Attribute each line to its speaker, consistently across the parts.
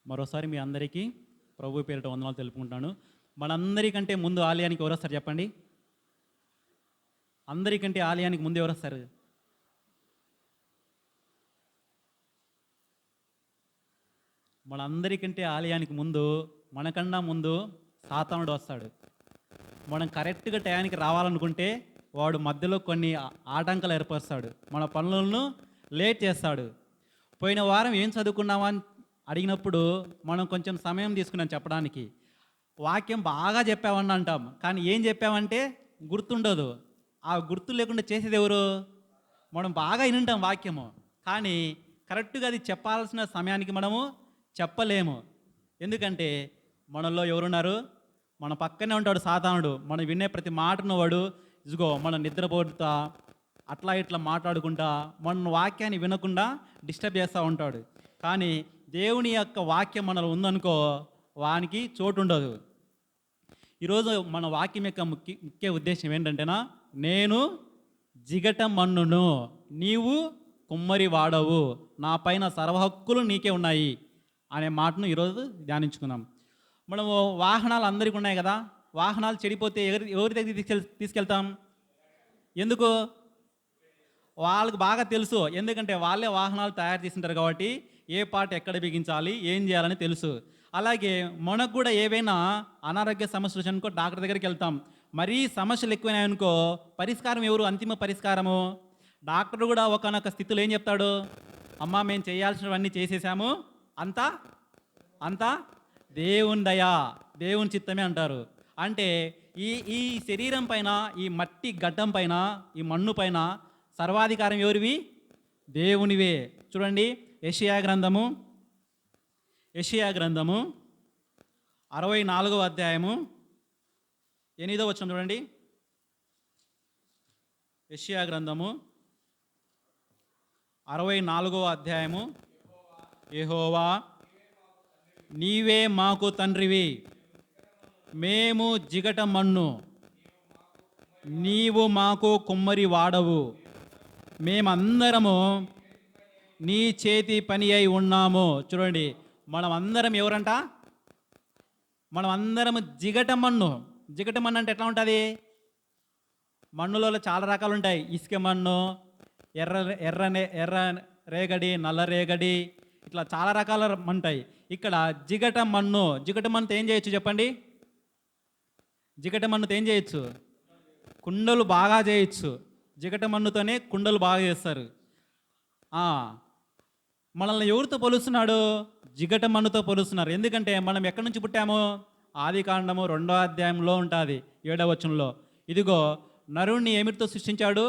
Speaker 1: మరోసారి మీ అందరికీ ప్రభు పేరిట వందనాలు తెలుపుకుంటాను. మనందరికంటే ముందు ఆలయానికి ఎవరు వస్తారు చెప్పండి? అందరికంటే ఆలయానికి ముందు ఎవరు వస్తారు? మనందరికంటే ఆలయానికి ముందు, మనకన్నా ముందు సాతానుడు వస్తాడు. మనం కరెక్ట్గా టయానికి రావాలనుకుంటే వాడు మధ్యలో కొన్ని ఆటంకాలు ఏర్పరుస్తాడు, మన పనులను లేట్ చేస్తాడు. పోయిన వారం ఏం చదువుకున్నామా అని అడిగినప్పుడు మనం కొంచెం సమయం తీసుకున్నాం చెప్పడానికి. వాక్యం బాగా చెప్పామని అంటాం, కానీ ఏం చెప్పామంటే గుర్తుండదు. ఆ గుర్తు లేకుండా చేసేది ఎవరు? మనం బాగా వినుంటాం వాక్యము, కానీ కరెక్ట్గా అది చెప్పాల్సిన సమయానికి మనము చెప్పలేము. ఎందుకంటే మనలో ఎవరున్నారు? మన పక్కనే ఉంటాడు సాతానుడు. మనం వినే ప్రతి మాటను వాడు ఇదిగో మనం నిద్రపోతా అట్లా ఇట్లా మాట్లాడుకుంటా మన వాక్యాన్ని వినకుండా డిస్టర్బ్ చేస్తూ ఉంటాడు. కానీ దేవుని యొక్క వాక్యం మనలో ఉందనుకో, వానికి చోటు ఉండదు. ఈరోజు మన వాక్యం యొక్క ముఖ్య ఉద్దేశం ఏంటంటేనా, నేను జిగట మన్నును, నీవు కుమ్మరి వాడవు, నా పైన సర్వహక్కులు నీకే ఉన్నాయి అనే మాటను ఈరోజు ధ్యానించుకుందాం. మనము వాహనాలు అందరికీ ఉన్నాయి కదా, వాహనాలు చెడిపోతే ఎవరి దగ్గర తీసుకెళ్తాం? ఎందుకు? వాళ్ళకి బాగా తెలుసు. ఎందుకంటే వాళ్ళే వాహనాలు తయారు చేసింటారు కాబట్టి ఏ పార్ట్ ఎక్కడ బిగించాలి, ఏం చేయాలని తెలుసు. అలాగే మనకు కూడా ఏవైనా అనారోగ్య సమస్యలు వచ్చాయనుకో డాక్టర్ దగ్గరికి వెళ్తాం. మరీ సమస్యలు ఎక్కువైనాయనుకో పరిష్కారం ఎవరు? అంతిమ పరిష్కారము డాక్టర్ కూడా ఒకనొక స్థితిలో ఏం చెప్తాడు? అమ్మ మేము చేయాల్సినవన్నీ చేసేసాము, అంతా అంతా దేవుని దయ, దేవుని చిత్తమే అంటారు. అంటే ఈ ఈ శరీరం పైన, ఈ మట్టి గడ్డం పైన, ఈ మన్ను పైన సర్వాధికారం ఎవరివి? దేవునివే. చూడండి, యెషయా గ్రంథము 64వ అధ్యాయము 8వ వచనం చూడండి. యెషయా గ్రంథము 64వ అధ్యాయము. యెహోవా నీవే మాకు తండ్రివి, మేము జిగట మన్ను, నీవు మాకు కుమ్మరి వాడవు, మేమందరము నీ చేతి పని అయి ఉన్నాము. చూడండి, మనం అందరం ఎవరంట? మనం అందరం జిగట మన్ను. జిగట మన్ను అంటే ఎట్లా ఉంటుంది? మన్నులో చాలా రకాలు ఉంటాయి. ఇసుక మన్ను, ఎర్ర రేగడి, నల్ల రేగడి, ఇట్లా చాలా రకాల ఉంటాయి. ఇక్కడ జిగట మన్ను. జిగట మన్నుతో ఏం చేయొచ్చు చెప్పండి? జిగట మన్నుతో ఏం చేయొచ్చు? కుండలు బాగా చేయొచ్చు. జిగట మన్నుతోనే కుండలు బాగా చేస్తారు. మనల్ని ఎవరితో పోలుస్తున్నాడు? జిగట మన్నుతో పోలుస్తున్నారు. ఎందుకంటే మనం ఎక్కడి నుంచి పుట్టాము? ఆదికాండము 2వ అధ్యాయంలో ఉంటుంది 7వ వచనంలో. ఇదిగో నరుణ్ణి ఏమిటితో సృష్టించాడు?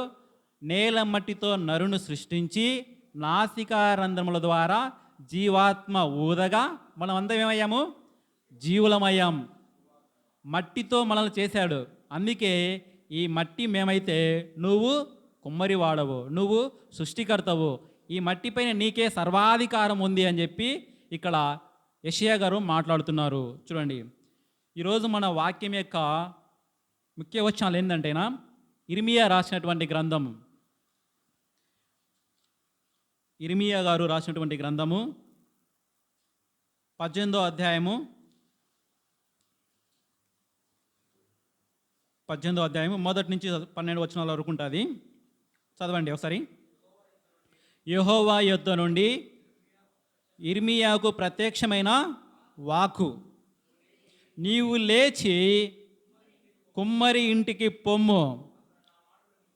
Speaker 1: నేల మట్టితో నరుని సృష్టించి నాసికా రంధ్రముల ద్వారా జీవాత్మ ఊదగా మనం అందరం ఏమయ్యాము? జీవులమయ్యాం. మట్టితో మనల్ని చేశాడు. అందుకే ఈ మట్టి మేమైతే నువ్వు కుమ్మరి వాడవు, నువ్వు సృష్టికర్తవు, ఈ మట్టిపైన నీకే సర్వాధికారం ఉంది అని చెప్పి ఇక్కడ యెషయా గారు మాట్లాడుతున్నారు. చూడండి, ఈరోజు మన వాక్యం యొక్క ముఖ్య వచనాలు ఏంటంటేనా, ఇర్మియా రాసినటువంటి గ్రంథం, ఇర్మియా గారు రాసినటువంటి గ్రంథము 18వ అధ్యాయము 1 నుంచి 12 వచనాల వరకు ఉంటుంది. చదవండి ఒకసారి. యెహోవా యొద్ద నుండి ఇర్మియాకు ప్రత్యక్షమైన వాక్కు, నీవు లేచి కుమ్మరి ఇంటికి పొమ్ము,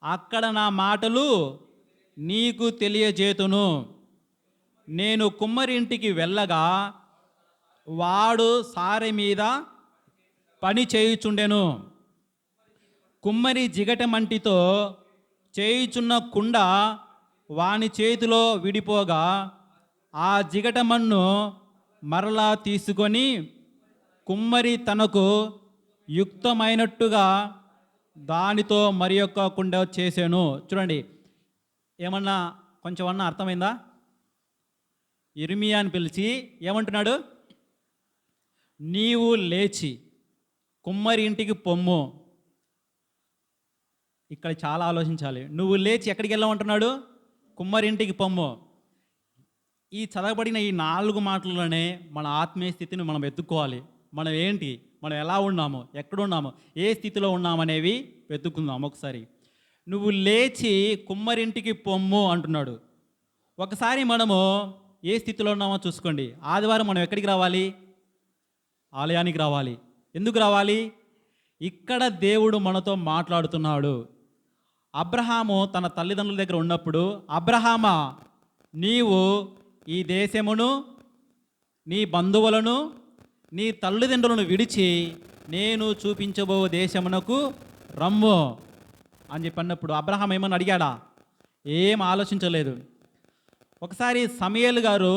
Speaker 1: అక్కడ నా మాటలు నీకు తెలియజేతును. నేను కుమ్మరి ఇంటికి వెళ్ళగా వాడు సారె మీద పని చేయుచుండెను. కుమ్మరి జిగట మంటితో చేయుచున్న కుండ వాని చేతిలో విడిపోగా ఆ జిగట మన్ను మరలా తీసుకొని కుమ్మరి తనకు యుక్తమైనట్టుగా దానితో మరి యొక్క కుండ చేసాను. చూడండి, ఏమన్నా కొంచెం అర్థమైందా? ఇర్మియాని పిలిచి ఏమంటున్నాడు? నీవు లేచి కుమ్మరి ఇంటికి పొమ్ము. ఇక్కడ చాలా ఆలోచించాలి. నువ్వు లేచి ఎక్కడికి వెళ్ళామంటున్నాడు? కుమ్మరి ఇంటికి పొమ్ము. ఈ చదవబడిన ఈ 4 మాటల్లోనే మన ఆత్మీయ స్థితిని మనం వెతుక్కోవాలి. మనం ఏంటి? మనం ఎలా ఉన్నాము? ఎక్కడున్నాము? ఏ స్థితిలో ఉన్నామనేవి వెతుక్కుందాం ఒకసారి. నువ్వు లేచి కుమ్మరింటికి పొమ్ము అంటున్నాడు. ఒకసారి మనము ఏ స్థితిలో ఉన్నామో చూసుకోండి. ఆదివారం మనం ఎక్కడికి రావాలి? ఆలయానికి రావాలి. ఎందుకు రావాలి? ఇక్కడ దేవుడు మనతో మాట్లాడుతున్నాడు. అబ్రహాము తన తల్లిదండ్రుల దగ్గర ఉన్నప్పుడు, అబ్రహామా, నీవు ఈ దేశమును, నీ బంధువులను, నీ తల్లిదండ్రులను విడిచి నేను చూపించబో దేశమునకు రమ్ము అని చెప్పినప్పుడు అబ్రహాం ఏమని అడిగాడా? ఏం ఆలోచించలేదు. ఒకసారి సమూయేలు గారు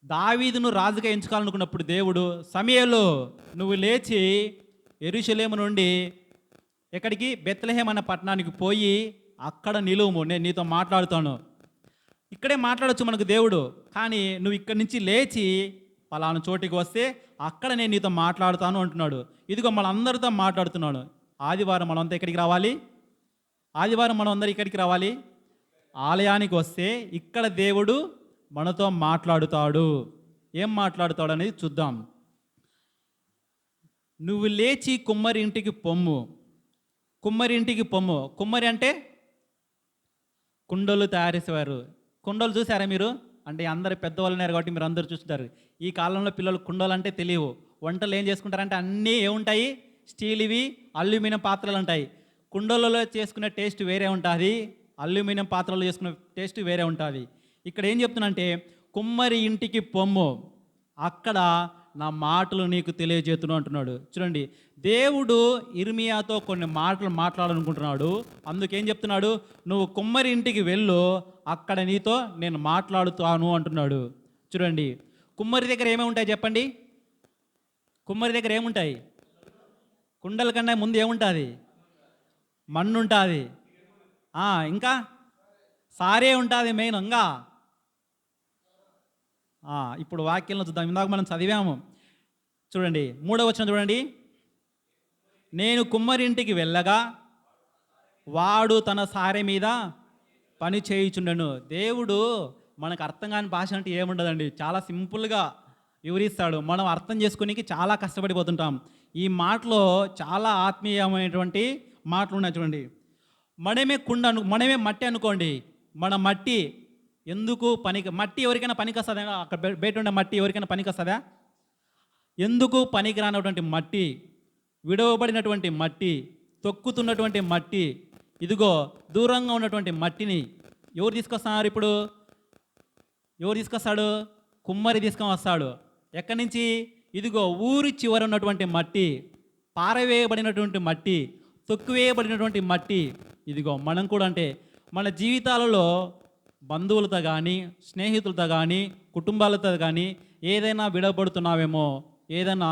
Speaker 1: దావీదును రాజుగా ఎంచుకోవాలనుకున్నప్పుడు దేవుడు, సమూయేలు నువ్వు లేచి యెరూషలేము నుండి ఎక్కడికి? బెత్లెహేం అన్న పట్టణానికి పోయి అక్కడ నిలువుము, నేను నీతో మాట్లాడుతాను. ఇక్కడే మాట్లాడొచ్చు మనకు దేవుడు, కానీ నువ్వు ఇక్కడి నుంచి లేచి పలానా చోటికి వస్తే అక్కడ నేను నీతో మాట్లాడుతాను అంటున్నాడు. ఇదిగో మనందరితో మాట్లాడుతున్నాడు. ఆదివారం మనంతా ఎక్కడికి రావాలి? ఆదివారం మనం అందరూ ఇక్కడికి రావాలి, ఆలయానికి వస్తే ఇక్కడ దేవుడు మనతో మాట్లాడుతాడు. ఏం మాట్లాడుతాడు అనేది చూద్దాం. నువ్వు లేచి కుమ్మరి ఇంటికి పొమ్ము. కుమ్మరి ఇంటికి పొమ్ము. కుమ్మరి అంటే కుండలు తయారు చేసేవారు. కుండలు చూసారా మీరు? అంటే అందరు పెద్దవాళ్ళు ఉన్నారు కాబట్టి మీరు అందరూ చూస్తారు. ఈ కాలంలో పిల్లలు కుండలు అంటే తెలియవు. వంటలు ఏం చేసుకుంటారంటే అన్నీ ఏముంటాయి? స్టీల్, ఇవి అల్యూమినియం పాత్రలు ఉంటాయి. కుండలలో చేసుకునే టేస్ట్ వేరే ఉంటుంది, అల్యూమినియం పాత్రలో చేసుకునే టేస్ట్ వేరే ఉంటుంది. ఇక్కడ ఏం చెప్తున్నంటే కుమ్మరి ఇంటికి పొమ్ము, అక్కడ నా మాటలు నీకు తెలియజేతును అంటున్నాడు. చూడండి, దేవుడు ఇర్మియాతో కొన్ని మాటలు మాట్లాడాలనుకుంటున్నాడు. అందుకేం చెప్తున్నాడు? నువ్వు కుమ్మరి ఇంటికి వెళ్ళు, అక్కడ నీతో నేను మాట్లాడుతాను అంటున్నాడు. చూడండి, కుమ్మరి దగ్గర ఏమేమి ఉంటాయి చెప్పండి? కుమ్మరి దగ్గర ఏముంటాయి? కుండల కన్నా ముందు ఏముంటుంది? మన్ను ఉంటుంది, ఇంకా సారే ఉంటుంది మెయిన్. ఇంకా ఇప్పుడు వాక్యంలో చూద్దాం. ఇందాక మనం చదివాము చూడండి, 3వ వచనం చూడండి. నేను కుమ్మరింటికి వెళ్ళగా వాడు తన సారె మీద పని చేయుచుండెను. దేవుడు మనకు అర్థం కాని భాష అంటే ఏముండదండి, చాలా సింపుల్గా వివరిస్తాడు. మనం అర్థం చేసుకోనికి చాలా కష్టపడిపోతుంటాం. ఈ మాటలో చాలా ఆత్మీయమైనటువంటి మాటలు ఉన్నాయి. చూడండి, మనమే మట్టి అనుకోండి. మన మట్టి ఎందుకు పనికి? మట్టి ఎవరికైనా పనికి వస్తుందా? అక్కడ బయట ఉండే మట్టి ఎవరికైనా పనికి వస్తుందా? ఎందుకు పనికి రానటువంటి మట్టి, విడవబడినటువంటి మట్టి, తొక్కుతున్నటువంటి మట్టి, ఇదిగో దూరంగా ఉన్నటువంటి మట్టిని ఎవరు తీసుకొస్తున్నారు? ఇప్పుడు ఎవరు తీసుకొస్తాడు? కుమ్మరి తీసుకొని వస్తాడు. ఎక్కడి నుంచి? ఇదిగో ఊరి చివర ఉన్నటువంటి మట్టి, పారవేయబడినటువంటి మట్టి, తొక్కువేయబడినటువంటి మట్టి. ఇదిగో మనం కూడా అంటే మన జీవితాలలో బంధువులతో కానీ, స్నేహితులతో కానీ, కుటుంబాలతో కానీ ఏదైనా విడవబడుతున్నావేమో, ఏదైనా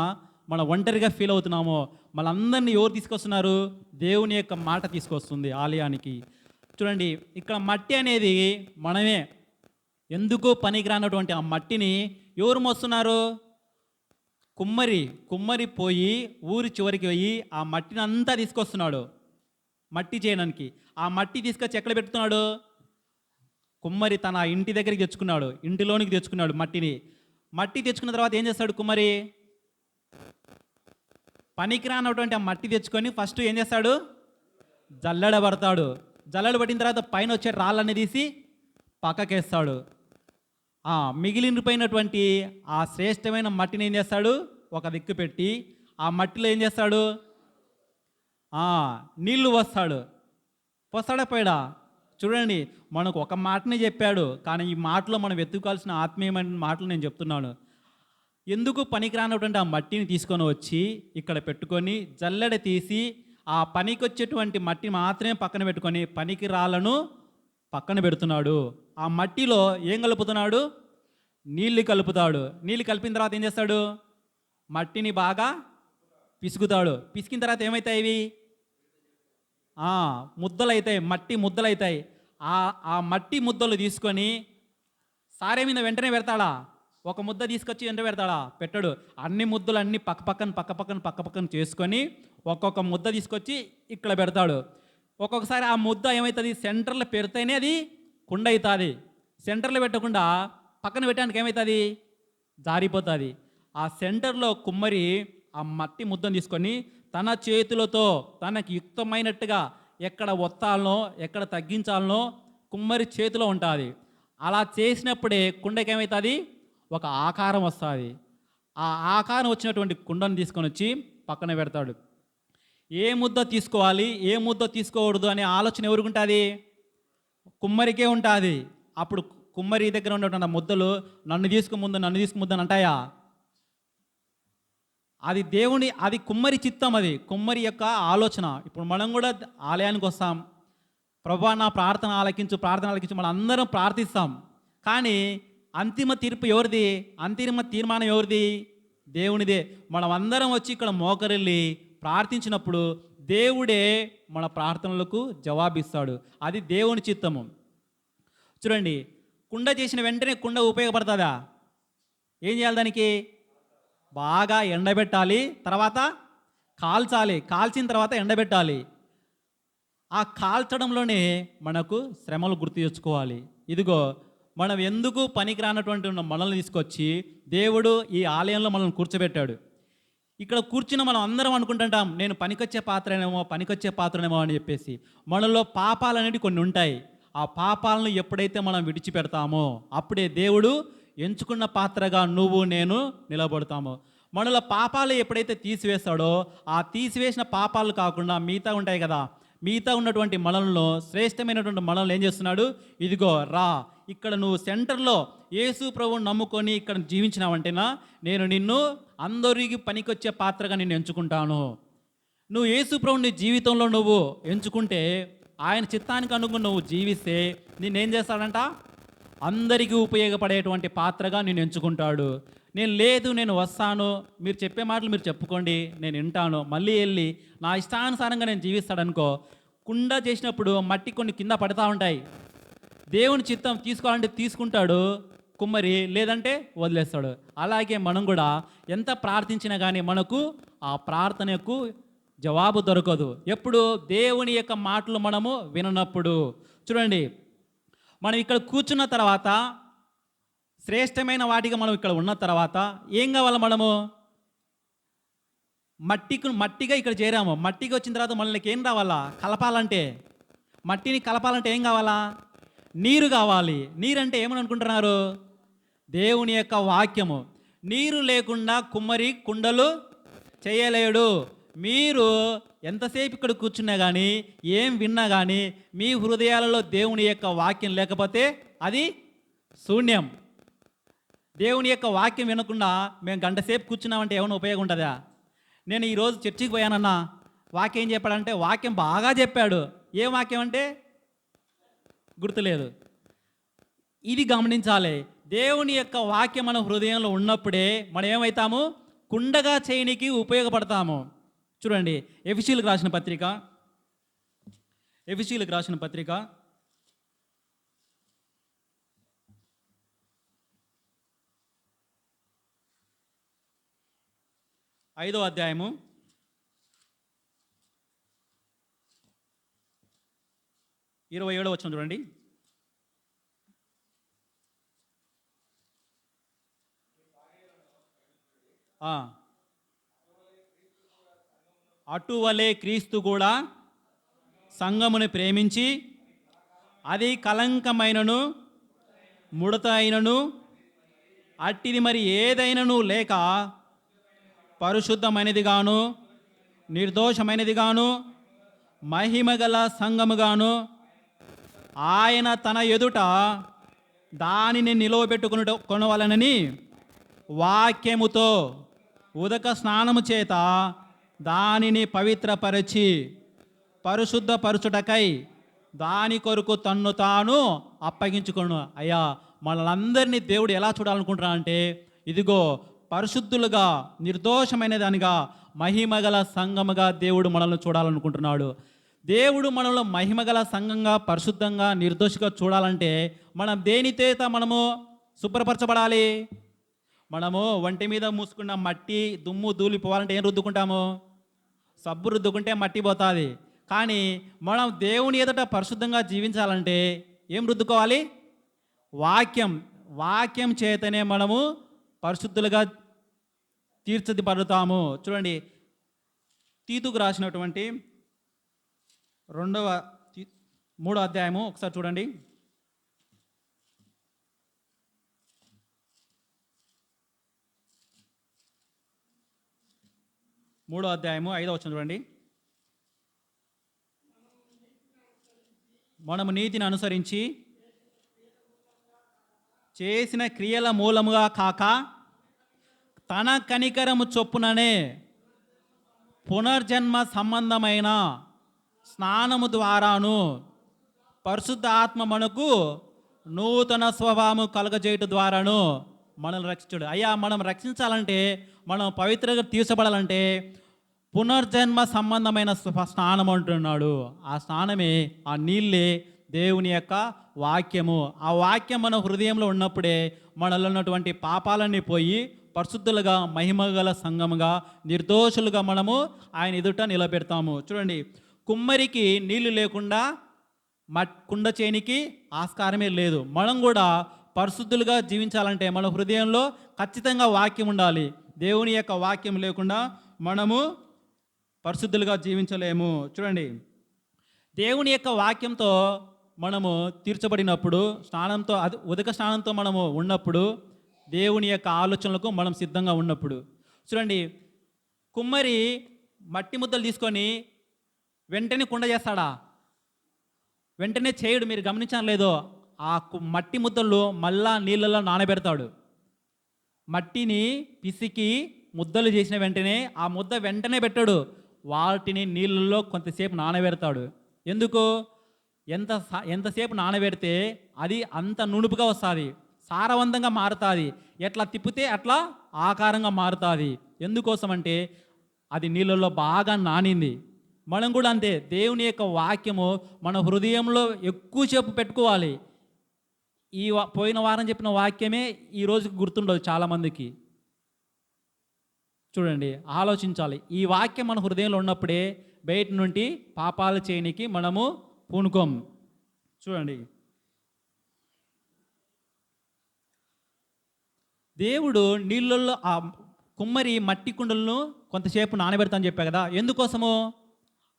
Speaker 1: మన ఒంటరిగా ఫీల్ అవుతున్నామో, మనందరినీ ఎవరు తీసుకొస్తున్నారు? దేవుని యొక్క మాట తీసుకొస్తుంది ఆలయానికి. చూడండి, ఇక్కడ మట్టి అనేది మనమే. ఎందుకు పనికిరానటువంటి ఆ మట్టిని ఎవరు మోస్తున్నారు? కుమ్మరి పోయి ఊరి చివరికి పోయి ఆ మట్టిని అంతా తీసుకొస్తున్నాడు మట్టి చేయడానికి. ఆ మట్టి తీసుకొచ్చి ఎక్కడ పెడుతున్నాడు? కుమ్మరి తన ఇంటి దగ్గరికి తెచ్చుకున్నాడు, ఇంటిలోనికి తెచ్చుకున్నాడు మట్టిని. మట్టి తెచ్చుకున్న తర్వాత ఏం చేస్తాడు కుమ్మరి? పనికిరానటువంటి ఆ మట్టి తెచ్చుకొని ఫస్ట్ ఏం చేస్తాడు? జల్లెడ పడతాడు. జల్లెడ పట్టిన తర్వాత పైన వచ్చే రాళ్ళని తీసి పక్కకేస్తాడు. మిగిలిపోయినటువంటి ఆ శ్రేష్టమైన మట్టిని ఏం చేస్తాడు? ఒక దిక్కు పెట్టి ఆ మట్టిలో ఏం చేస్తాడు? నీళ్లు పోస్తాడా పోయాడా? చూడండి, మనకు ఒక మాటనే చెప్పాడు, కానీ ఈ మాటలో మనం వెతుక్కోవాల్సిన ఆత్మీయమైన మాటలు నేను చెప్తున్నాను. ఎందుకు పనికిరానటువంటి ఆ మట్టిని తీసుకొని వచ్చి ఇక్కడ పెట్టుకొని జల్లెడ తీసి ఆ పనికి వచ్చేటువంటి మట్టి మాత్రమే పక్కన పెట్టుకొని పనికి రాళ్ళను పక్కన పెడుతున్నాడు. ఆ మట్టిలో ఏం కలుపుతున్నాడు? నీళ్ళు కలుపుతాడు. నీళ్ళు కలిపిన తర్వాత ఏం చేస్తాడు? మట్టిని బాగా పిసుకుతాడు. పిసికిన తర్వాత ఏమవుతాయి? ఇవి ముద్దలవుతాయి, మట్టి ముద్దలవుతాయి. ఆ మట్టి ముద్దలు తీసుకొని సారే మీద వెంటనే పెడతాడా? ఒక ముద్ద తీసుకొచ్చి వెంట పెడతాడా? పెట్టడు. అన్ని ముద్దలు అన్ని పక్క పక్కన చేసుకొని ఒక్కొక్క ముద్ద తీసుకొచ్చి ఇక్కడ పెడతాడు. ఒక్కొక్కసారి ఆ ముద్ద ఏమవుతుంది? సెంటర్లో పెడితేనే అది కుండ అవుతుంది. సెంటర్లో పెట్టకుండా పక్కన పెట్టడానికి ఏమవుతుంది? జారిపోతుంది. ఆ సెంటర్లో కుమ్మరి ఆ మట్టి ముద్దను తీసుకొని తన చేతులతో తనకి యుక్తమైనట్టుగా ఎక్కడ ఒత్తాలనో ఎక్కడ తగ్గించాలనో కుమ్మరి చేతిలో ఉంటుంది. అలా చేసినప్పుడే కుండకి ఏమవుతుంది? ఒక ఆకారం వస్తుంది. ఆ ఆకారం వచ్చినటువంటి కుండను తీసుకొని వచ్చి పక్కన పెడతాడు. ఏ ముద్ద తీసుకోవాలి, ఏ ముద్ద తీసుకోకూడదు అనే ఆలోచన ఎవరికి ఉంటుంది? కుమ్మరికే ఉంటుంది. అప్పుడు కుమ్మరి దగ్గర ఉన్నటువంటి ముద్దలు నన్ను తీసుకుముందు నన్ను తీసుకుముద్దు అని అంటాయా? అది దేవుని, అది కుమ్మరి చిత్తం, అది కుమ్మరి యొక్క ఆలోచన. ఇప్పుడు మనం కూడా ఆలయానికి వస్తాం, ప్రభువా నా ప్రార్థన ఆలకించు మనం అందరం ప్రార్థిస్తాం. కానీ అంతిమ తీర్పు ఎవరిది? అంతిమ తీర్మానం ఎవరిది? దేవునిదే. మనం అందరం వచ్చి ఇక్కడ మోకరిల్లి ప్రార్థించినప్పుడు దేవుడే మన ప్రార్థనలకు జవాబిస్తాడు. అది దేవుని చిత్తము. చూడండి, కుండ చేసిన వెంటనే కుండ ఉపయోగపడుతుందా? ఏం చేయాలి? దానికి బాగా ఎండబెట్టాలి, తర్వాత కాల్చాలి, కాల్చిన తర్వాత ఎండబెట్టాలి. ఆ కాల్చడంలోనే మనకు శ్రమలు గుర్తు తెచ్చుకోవాలి. ఇదిగో మనం ఎందుకు పనికిరానటువంటి మనల్ని తీసుకొచ్చి దేవుడు ఈ ఆలయంలో మనల్ని కూర్చోబెట్టాడు. ఇక్కడ కూర్చున్న మనం అందరం అనుకుంటుంటాం, నేను పనికొచ్చే పాత్రనేమో అని చెప్పేసి. మనలో పాపాలు అనేవి కొన్ని ఉంటాయి. ఆ పాపాలను ఎప్పుడైతే మనం విడిచిపెడతామో అప్పుడే దేవుడు ఎంచుకున్న పాత్రగా నువ్వు నేను నిలబడతాము. మనలో పాపాలు ఎప్పుడైతే తీసివేస్తాడో ఆ తీసివేసిన పాపాలు కాకుండా మిగతా ఉంటాయి కదా, మిగతా ఉన్నటువంటి మనలను, శ్రేష్టమైనటువంటి మనల్ని ఏం చేస్తున్నాడు? ఇదిగో రా, ఇక్కడ నువ్వు సెంటర్లో యేసు ప్రభువుని నమ్ముకొని ఇక్కడ జీవించినావంటేనా నేను నిన్ను అందరికి పనికొచ్చే పాత్రగా నిన్ను ఎంచుకుంటాను. నువ్వు యేసు ప్రభువుని జీవితంలో నువ్వు ఎంచుకుంటే, ఆయన చిత్తానికి అనుగుణ నువ్వు జీవిస్తే నిన్నేం చేస్తాడంట? అందరికీ ఉపయోగపడేటువంటి పాత్రగా నేను ఎంచుకుంటాడు. నేను వస్తాను, మీరు చెప్పే మాటలు మీరు చెప్పుకోండి, నేను వింటాను, మళ్ళీ వెళ్ళి నా ఇష్టానుసారంగా నేను జీవిస్తాడనుకో. కుండ చేసినప్పుడు మట్టి కొన్ని కింద పడతా ఉంటాయి. దేవుని చిత్తం తీసుకోవాలంటే తీసుకుంటాడు కుమ్మరి, లేదంటే వదిలేస్తాడు. అలాగే మనం కూడా ఎంత ప్రార్థించినా కానీ మనకు ఆ ప్రార్థనకు జవాబు దొరకదు. ఎప్పుడు? దేవుని యొక్క మాటలు మనము విననప్పుడు. చూడండి, మనం ఇక్కడ కూర్చున్న తర్వాత, శ్రేష్టమైన వాటిగా మనం ఇక్కడ ఉన్న తర్వాత ఏం కావాలి? మనము మట్టిగా ఇక్కడ చేరాము. మట్టికి వచ్చిన తర్వాత మనకి ఏం రావాలా? మట్టిని కలపాలంటే ఏం కావాలా? నీరు కావాలి. నీరు అంటే ఏమని అనుకుంటున్నారు? దేవుని యొక్క వాక్యము. నీరు లేకుండా కుమ్మరి కుండలు చేయలేడు. మీరు ఎంతసేపు ఇక్కడ కూర్చున్నా కానీ, ఏం విన్నా కానీ, మీ హృదయాలలో దేవుని యొక్క వాక్యం లేకపోతే అది శూన్యం. దేవుని యొక్క వాక్యం వినకుండా మేము గంట సేపు కూర్చున్నామంటే ఏమైనా ఉపయోగం ఉంటుందా? నేను ఈరోజు చర్చికి పోయానన్నా, వాక్యం ఏం చెప్పాడంటే వాక్యం బాగా చెప్పాడు. ఏం వాక్యం అంటే గుర్తులేదు. ఇది గమనించాలి. దేవుని యొక్క వాక్యం మన హృదయంలో ఉన్నప్పుడే మనం ఏమవుతాము? కుండగా చేయనికి ఉపయోగపడతాము. చూడండి, ఎఫెసీయులకు రాసిన పత్రిక 5వ అధ్యాయము 27వ వచనం చూడండి. అటువలే క్రీస్తు కూడా సంఘమును ప్రేమించి అది కలంకమైనను ముడత అయినను అట్టిది మరి ఏదైనను లేక పరిశుద్ధమైనదిగాను నిర్దోషమైనదిగాను మహిమగల సంఘముగాను ఆయన తన ఎదుట దానిని కొనవలనని వాక్యముతో ఉదక స్నానము చేత దానిని పవిత్రపరచి పరిశుద్ధపరచుటకై దాని కొరకు తన్ను తాను అప్పగించుకొను. అయ్యా, మనలందరినీ దేవుడు ఎలా చూడాలనుకుంటున్నా అంటే, ఇదిగో పరిశుద్ధులుగా, నిర్దోషమైన దానిగా, మహిమగల సంఘముగా దేవుడు మనల్ని చూడాలనుకుంటున్నాడు. దేవుడు మనలో మహిమగల సంఘంగా, పరిశుద్ధంగా, నిర్దోషిగా చూడాలంటే మనం దేని చేత మనము శుభ్రపరచబడాలి? మనము ఒంటి మీద మూసుకున్న మట్టి దుమ్ము ధూళి పోవాలంటే ఏం రుద్దుకుంటాము? సబ్బు రుద్దుకుంటే మట్టి పోతుంది. కానీ మనం దేవుని ఎదుట పరిశుద్ధంగా జీవించాలంటే ఏం రుద్దుకోవాలి? వాక్యం వాక్యం చేతనే మనము పరిశుద్ధులుగా తీర్చిదిద్దుతాము. చూడండి, తీతుకు రాసినటువంటి రెండవ 3వ అధ్యాయము ఒకసారి చూడండి. 3వ అధ్యాయము 5వ వచనం చూడండి. మనము నీతిని అనుసరించి చేసిన క్రియల మూలముగా కాక తన కనికరము చొప్పుననే పునర్జన్మ సంబంధమైన స్నానము ద్వారాను పరిశుద్ధ ఆత్మ మనకు నూతన స్వభావము కలగజేయట ద్వారాను మనల్ని రక్షించుడు. అయ్యా, మనం రక్షించాలంటే, మనం పవిత్రంగా తీర్చబడాలంటే పునర్జన్మ సంబంధమైన స్నానం అంటున్నాడు. ఆ స్నానమే, ఆ నీళ్ళే దేవుని యొక్క వాక్యము. ఆ వాక్యం మన హృదయంలో ఉన్నప్పుడే మనలో ఉన్నటువంటి పాపాలన్నీ పోయి పరిశుద్ధులుగా, మహిమగల సంఘముగా, నిర్దోషులుగా మనము ఆయన ఎదుట నిలబెడతాము. చూడండి, కుమ్మరికి నీళ్లు లేకుండా కుండ చేనికి ఆస్కారమే లేదు. మనం కూడా పరిశుద్ధులుగా జీవించాలంటే మన హృదయంలో ఖచ్చితంగా వాక్యం ఉండాలి. దేవుని యొక్క వాక్యం లేకుండా మనము పరిశుద్ధులుగా జీవించలేము. చూడండి, దేవుని యొక్క వాక్యంతో మనము తీర్చబడినప్పుడు, స్నానంతో, ఉదక స్నానంతో మనము ఉన్నప్పుడు, దేవుని యొక్క ఆలోచనలకు మనం సిద్ధంగా ఉన్నప్పుడు. చూడండి, కుమ్మరి మట్టి ముద్దలు తీసుకొని వెంటనే కుండ చేస్తాడా? వెంటనే చేయడు. మీరు గమనించాలి లేదో, ఆ మట్టి ముద్దలు మళ్ళా నీళ్ళలో నానబెడతాడు. మట్టిని పిసికి ముద్దలు చేసిన వెంటనే ఆ ముద్ద వెంటనే పెట్టాడు, వాటిని నీళ్ళల్లో కొంతసేపు నానబెడతాడు. ఎందుకు? ఎంతసేపు నానబెడితే అది అంత నునుపుగా వస్తుంది, సారవంతంగా మారుతుంది. ఎట్లా తిప్పితే అట్లా ఆకారంగా మారుతుంది. ఎందుకోసం అంటే అది నీళ్ళల్లో బాగా నానింది. మనం కూడా అంతే, దేవుని యొక్క వాక్యము మన హృదయంలో ఎక్కువసేపు పెట్టుకోవాలి. పోయిన వారం చెప్పిన వాక్యమే ఈ రోజుకి గుర్తుండదు చాలామందికి. చూడండి, ఆలోచించాలి. ఈ వాక్యం మన హృదయంలో ఉన్నప్పుడే బయట నుండి పాపాలు చేయనికి మనము పూనుకోం. చూడండి, దేవుడు నీళ్ళల్లో ఆ కుమ్మరి మట్టి కుండలను కొంతసేపు నానబెడతా అని చెప్పా కదా. ఎందుకోసము?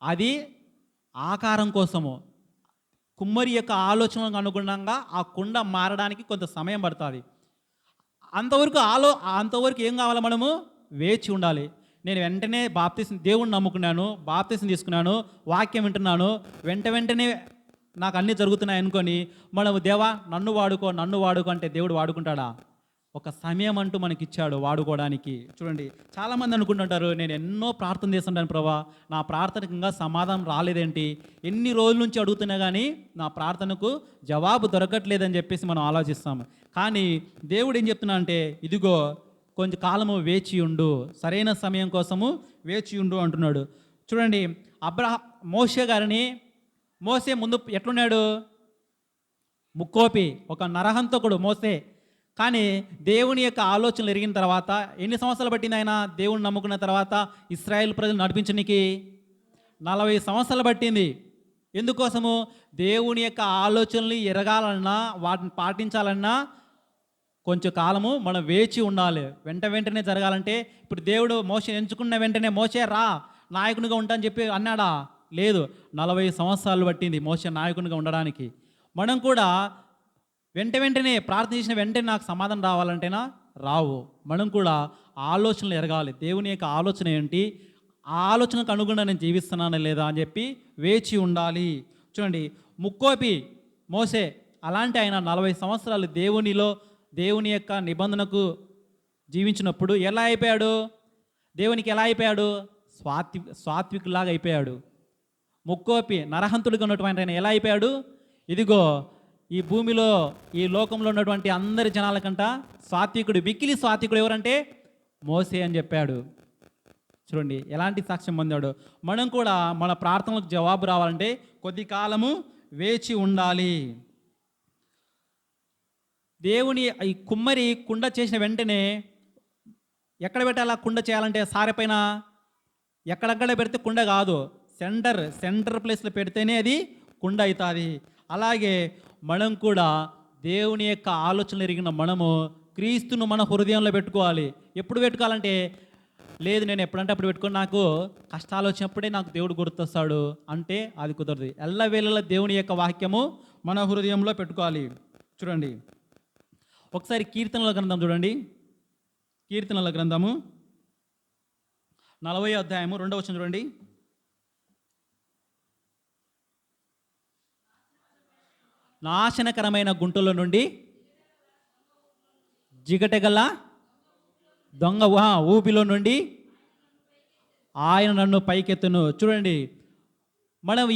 Speaker 1: అది ఆకారం కోసము. కుమ్మరి యొక్క ఆలోచనలకు అనుగుణంగా ఆ కుండ మారడానికి కొంత సమయం పడుతుంది. అంతవరకు ఏం కావాలి? మనము వేచి ఉండాలి. నేను వెంటనే దేవుణ్ణి నమ్ముకున్నాను, బాప్తీసం తీసుకున్నాను, వాక్యం వింటున్నాను, వెంటనే నాకు అన్నీ జరుగుతున్నాయి అనుకొని మనము దేవా నన్ను వాడుకో అంటే దేవుడు వాడుకుంటాడా? ఒక సమయం అంటూ మనకి ఇచ్చాడు వాడుకోవడానికి. చూడండి, చాలామంది అనుకుంటుంటారు, నేను ఎన్నో ప్రార్థన చేస్తుంటాను ప్రభా, నా ప్రార్థనకు ఇంకా సమాధానం రాలేదేంటి, ఎన్ని రోజుల నుంచి అడుగుతున్నా కానీ నా ప్రార్థనకు జవాబు దొరకట్లేదని చెప్పేసి మనం ఆలోచిస్తాము. కానీ దేవుడు ఏం చెప్తున్నా అంటే, ఇదిగో కొంచెం కాలము వేచి ఉండు, సరైన సమయం కోసము వేచి ఉండు అంటున్నాడు. చూడండి, మోషే గారిని, మోసే ముందు ఎట్లున్నాడు? ముక్కోపి, ఒక నరహంతకుడు మోసే. కానీ దేవుని యొక్క ఆలోచనలు ఎరిగిన తర్వాత ఎన్ని సంవత్సరాలు పట్టింది ఆయన దేవుని నమ్ముకున్న తర్వాత ఇశ్రాయేల్ ప్రజలు నడిపించడానికి? 40 సంవత్సరాలు పట్టింది. ఎందుకోసము? దేవుని యొక్క ఆలోచనలు ఎరగాలన్నా, వాటిని పాటించాలన్నా కొంచెం కాలము మనం వేచి ఉండాలి. వెంటనే జరగాలంటే, ఇప్పుడు దేవుడు మోషే ఎంచుకున్న వెంటనే మోషే రా నాయకునిగా ఉంటా అని చెప్పి అన్నాడా? లేదు, 40 సంవత్సరాలు పట్టింది మోషే నాయకునిగా ఉండడానికి. మనం కూడా వెంటనే ప్రార్థన చేసిన వెంటనే నాకు సమాధానం రావాలంటేనా? రావు. మనం కూడా ఆలోచనలు ఎరగాలి. దేవుని యొక్క ఆలోచన ఏంటి, ఆ ఆలోచనకు అనుగుణంగా నేను జీవిస్తున్నానా లేదా అని చెప్పి వేచి ఉండాలి. చూడండి, ముక్కోపి మోసే, అలాంటి ఆయన 40 సంవత్సరాలు దేవుని యొక్క నిబంధనకు జీవించినప్పుడు ఎలా అయిపోయాడు? దేవునికి ఎలా అయిపోయాడు? సాత్వికులాగా అయిపోయాడు. ముక్కోపి నరహంతుడిగా ఉన్నటువంటి ఆయన ఎలా అయిపోయాడు? ఇదిగో ఈ భూమిలో, ఈ లోకంలో ఉన్నటువంటి అందరి జనాల కంట సాత్వికుడు, మిక్కిలి సాత్వికుడు ఎవరంటే మోసే అని చెప్పాడు. చూడండి, ఎలాంటి సాక్ష్యం పొందాడు. మనం కూడా మన ప్రార్థనలకు జవాబు రావాలంటే కొద్ది కాలము వేచి ఉండాలి. దేవుని ఈ కుమ్మరి కుండ చేసిన వెంటనే ఎక్కడ పెట్టాలా? కుండ చేయాలంటే సారె పైన ఎక్కడెక్కడ పెడితే కుండ కాదు, సెంటర్ ప్లేస్లో పెడితేనే అది కుండ అవుతుంది. అలాగే మనం కూడా దేవుని యొక్క ఆలోచనలు ఎరిగిన మనము క్రీస్తును మన హృదయంలో పెట్టుకోవాలి. ఎప్పుడు పెట్టుకోవాలంటే, లేదు నేను ఎప్పుడంటే అప్పుడు పెట్టుకొని నాకు కష్టాలు వచ్చినప్పుడే నాకు దేవుడు గుర్తొస్తాడు అంటే అది కుదరదు. ఎల్లవేళలా దేవుని యొక్క వాక్యము మన హృదయంలో పెట్టుకోవాలి. చూడండి ఒకసారి కీర్తనల గ్రంథం చూడండి. కీర్తనల గ్రంథము 40వ అధ్యాయము 2వ వచనం చూడండి. నాశనకరమైన గుంటల నుండి జిగటగల దొంగ ఊపిలో నుండి ఆయన నన్ను పైకెత్తును. చూడండి మనం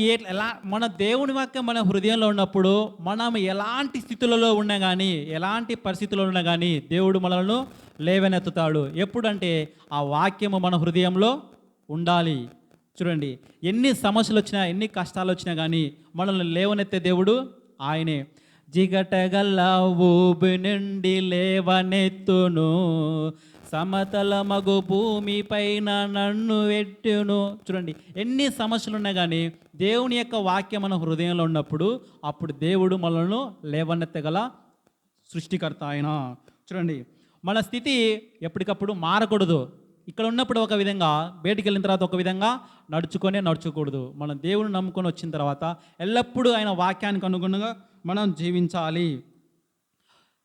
Speaker 1: మన దేవుని వాక్యం మన హృదయంలో ఉన్నప్పుడు మనం ఎలాంటి స్థితులలో ఉన్నా కానీ, ఎలాంటి పరిస్థితుల్లో ఉన్నా కానీ దేవుడు మనలను లేవనెత్తుతాడు. ఎప్పుడంటే ఆ వాక్యము మన హృదయంలో ఉండాలి. చూడండి ఎన్ని సమస్యలు వచ్చినా, ఎన్ని కష్టాలు వచ్చినా కానీ మనల్ని లేవనెత్తే దేవుడు ఆయనే. జిగటగల ఊబి నుండి లేవనెత్తును, సమతల మగు భూమి పైన నన్ను ఎట్టును. చూడండి ఎన్ని సమస్యలు ఉన్నా కానీ దేవుని యొక్క వాక్యం మన హృదయంలో ఉన్నప్పుడు అప్పుడు దేవుడు మనల్ని లేవనెత్తగల సృష్టికర్త ఆయన. చూడండి మన స్థితి ఎప్పటికప్పుడు మారకూడదు. ఇక్కడ ఉన్నప్పుడు ఒక విధంగా, బయటికి వెళ్ళిన తర్వాత ఒక విధంగా నడుచుకోకూడదు. మనం దేవుని నమ్ముకొని వచ్చిన తర్వాత ఎల్లప్పుడూ ఆయన వాక్యానికి అనుగుణంగా మనం జీవించాలి.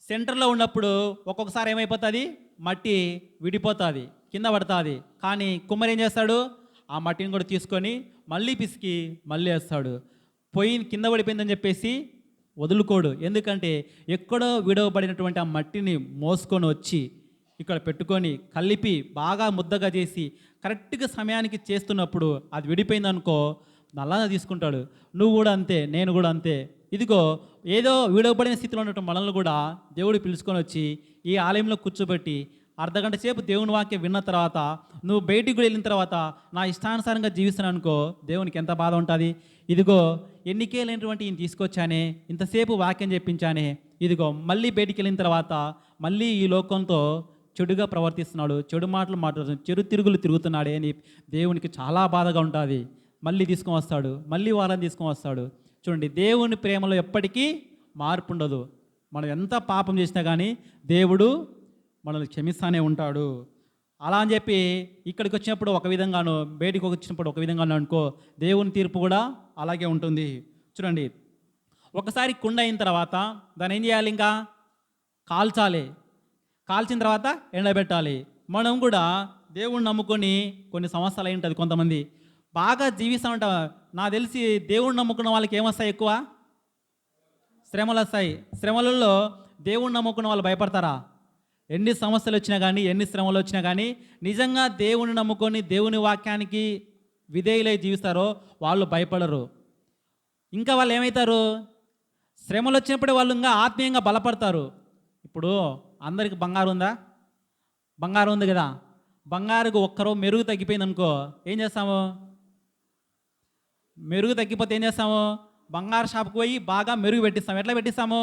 Speaker 1: సెంటర్లో ఉన్నప్పుడు ఒక్కొక్కసారి ఏమైపోతుంది, మట్టి విడిపోతుంది, కింద పడుతుంది. కానీ కుమ్మరి ఏం చేస్తాడు, ఆ మట్టిని కూడా తీసుకొని మళ్ళీ పిసికి మళ్ళీ వేస్తాడు. కింద పడిపోయిందని చెప్పేసి వదులుకోడు. ఎందుకంటే ఎక్కడో విడవబడినటువంటి ఆ మట్టిని మోసుకొని వచ్చి ఇక్కడ పెట్టుకొని కలిపి బాగా ముద్దగా చేసి కరెక్ట్గా సమయానికి చేస్తున్నప్పుడు అది విడిపోయిందనుకో నల్లగా తీసుకుంటాడు. నువ్వు కూడా అంతే, నేను కూడా అంతే. ఇదిగో ఏదో విడవబడిన స్థితిలో ఉన్నట్టు మనల్ని కూడా దేవుడు పిలుచుకొని వచ్చి ఈ ఆలయంలో కూర్చోబెట్టి అర్ధగంట సేపు దేవుని వాక్యం విన్న తర్వాత నువ్వు బయటికి కూడా వెళ్ళిన తర్వాత నా ఇష్టానుసారంగా జీవిస్తున్నాను అనుకో, దేవునికి ఎంత బాధ ఉంటుంది. ఇదిగో ఎన్నికే లేనటువంటి ఈయన తీసుకొచ్చానే, ఇంతసేపు వాక్యం చెప్పించానే, ఇదిగో మళ్ళీ బయటికి వెళ్ళిన తర్వాత మళ్ళీ ఈ లోకంతో చెడుగా ప్రవర్తిస్తున్నాడు, చెడు మాటలు మాట్లాడుతున్నాడు, చెడు తిరుగులు తిరుగుతున్నాడే అని దేవునికి చాలా బాధగా ఉంటుంది. మళ్ళీ తీసుకొని వస్తాడు, మళ్ళీ వాళ్ళని తీసుకొని వస్తాడు. చూడండి దేవుని ప్రేమలో ఎప్పటికీ మార్పు ఉండదు. మనం ఎంత పాపం చేసినా కానీ దేవుడు మనల్ని క్షమిస్తానే ఉంటాడు. అలా అని చెప్పి ఇక్కడికి వచ్చినప్పుడు ఒక విధంగాను, బయటికి వచ్చినప్పుడు ఒక విధంగాను అనుకో, దేవుని తీర్పు కూడా అలాగే ఉంటుంది. చూడండి ఒకసారి కుండ అయిన తర్వాత దాన్ని ఏం చేయాలి, ఇంకా కాల్చాలి. కాల్చిన తర్వాత ఎండబెట్టాలి. మనం కూడా దేవుణ్ణి నమ్ముకొని కొన్ని సంవత్సరాలు అయి ఉంటుంది. కొంతమంది బాగా జీవిస్తూ ఉంటాం. నాకు తెలిసి దేవుణ్ణి నమ్ముకున్న వాళ్ళకి ఏమొస్తాయి, ఎక్కువ శ్రమలు వస్తాయి. శ్రమలలో దేవుణ్ణి నమ్ముకున్న వాళ్ళు భయపడతారా? ఎన్ని సమస్యలు వచ్చినా కానీ, ఎన్ని శ్రమలు వచ్చినా కానీ నిజంగా దేవుని నమ్ముకొని దేవుని వాక్యానికి విధేయులై జీవిస్తారో వాళ్ళు భయపడరు. ఇంకా వాళ్ళు ఏమవుతారు, శ్రమలు వచ్చినప్పుడు వాళ్ళు ఇంకా ఆత్మీయంగా బలపడతారు. ఇప్పుడు అందరికి బంగారు ఉందా? బంగారం ఉంది కదా. బంగారుకు ఒక్కరో మెరుగు తగ్గిపోయింది అనుకో, ఏం చేస్తాము? మెరుగు తగ్గిపోతే ఏం చేస్తాము? బంగారు షాప్కి పోయి బాగా మెరుగు పెట్టిస్తాము. ఎట్లా పెట్టిస్తాము?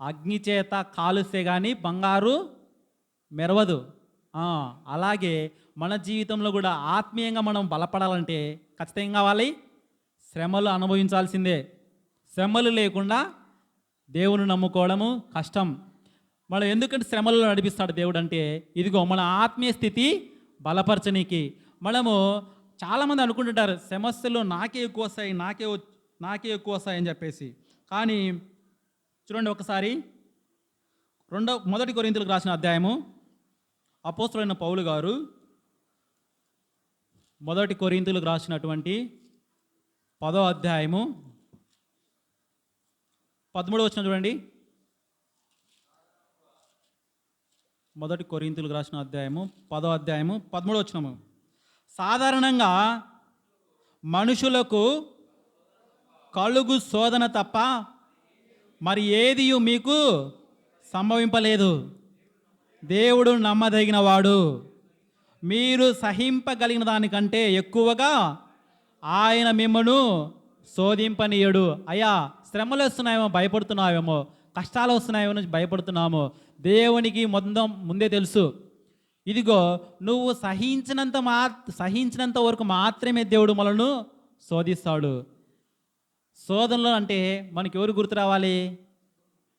Speaker 1: అగ్ని చేత కాలుస్తే కానీ బంగారు మెరవదు. అలాగే మన జీవితంలో కూడా ఆత్మీయంగా మనం బలపడాలంటే ఖచ్చితంగా కావాలి, శ్రమలు అనుభవించాల్సిందే. శ్రమలు లేకుండా దేవుని నమ్ముకోవడము కష్టం. మనం ఎందుకంటే శ్రమలలో నడిపిస్తాడు దేవుడు అంటే, ఇదిగో మన ఆత్మీయ స్థితి బలపరచనీకి. మనము చాలామంది అనుకుంటుంటారు సమస్యలు నాకే ఎక్కువ వస్తాయి, నాకే ఎక్కువ వస్తాయి అని చెప్పేసి. కానీ చూడండి ఒకసారి 1 కొరింథీయులకు రాసిన అధ్యాయము, అపోస్తలుడైన పౌలు గారు 1 కొరింథీయులకు రాసినటువంటి 10వ అధ్యాయము 13వ వచనం చూడండి. 1 కొరింథీయులకు రాసిన అధ్యాయము 10వ అధ్యాయము 13వ వచనము. సాధారణంగా మనుషులకు కలుగు శోధన తప్ప మరి ఏది మీకు సంభవింపలేదు. దేవుడు నమ్మదగిన వాడు, మీరు సహింపగలిగిన దానికంటే ఎక్కువగా ఆయన మిమ్మను శోధింపనీయడు. అయ్యా శ్రమలు వస్తున్నాయేమో భయపడుతున్నావేమో, కష్టాలు వస్తున్నాయేమో భయపడుతున్నామో, దేవునికి ముందే తెలుసు. ఇదిగో నువ్వు సహించినంత వరకు మాత్రమే దేవుడు మనల్ని శోధిస్తాడు. శోధనలో అంటే మనకి ఎవరు గుర్తు రావాలి?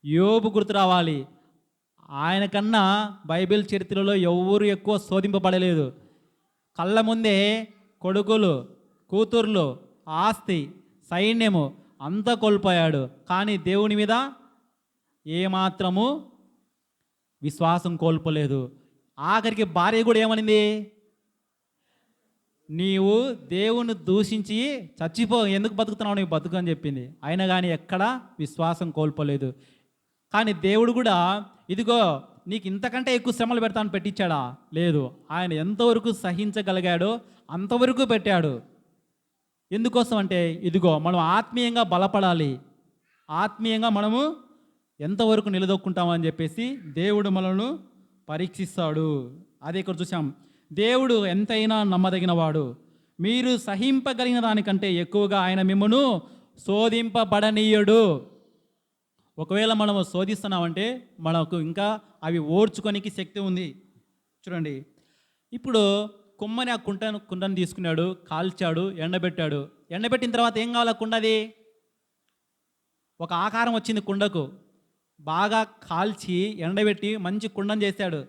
Speaker 1: యోబు గుర్తు రావాలి. ఆయన కన్నా బైబిల్ చరిత్రలో ఎవరు ఎక్కువ శోధింపబడలేదు. కళ్ళ ముందే కొడుకులు, కూతుర్లు, ఆస్తి, సైన్యము అంతా కోల్పోయాడు. కానీ దేవుని మీద ఏమాత్రము విశ్వాసం కోల్పోలేదు. ఆఖరికి భార్య కూడా ఏమనింది? నీవు దేవుని దూషించి చచ్చిపో, ఎందుకు బతుకుతున్నావు, నీవు బతుకు అని చెప్పింది. అయినా కానీ ఎక్కడా విశ్వాసం కోల్పోలేదు. కానీ దేవుడు కూడా ఇదిగో నీకు ఇంతకంటే ఎక్కువ శ్రమలు పెడతాను పెట్టించాడా? లేదు. ఆయన ఎంతవరకు సహించగలిగాడో అంతవరకు పెట్టాడు. ఎందుకోసం అంటే ఇదిగో మనం ఆత్మీయంగా బలపడాలి, ఆత్మీయంగా మనము ఎంతవరకు నిలదొక్కుంటామని చెప్పేసి దేవుడు మనల్ని పరీక్షిస్తాడు. అదే ఇక్కడ చూసాం. దేవుడు ఎంతైనా నమ్మదగినవాడు. మీరు సహింపగలిగిన దానికంటే ఎక్కువగా ఆయన మిమ్మను శోధింపబడనీయడు. ఒకవేళ మనము శోధిస్తున్నామంటే మనకు ఇంకా అవి ఓర్చుకోనికి శక్తి ఉంది. చూడండి, ఇప్పుడు కుమ్మని ఆ కుండను తీసుకున్నాడు, కాల్చాడు, ఎండబెట్టాడు. ఎండబెట్టిన తర్వాత ఏం కావాలి? కుండది ఒక ఆకారం వచ్చింది. కుండకు బాగా కాల్చి ఎండబెట్టి మంచి కుండను చేశాడు.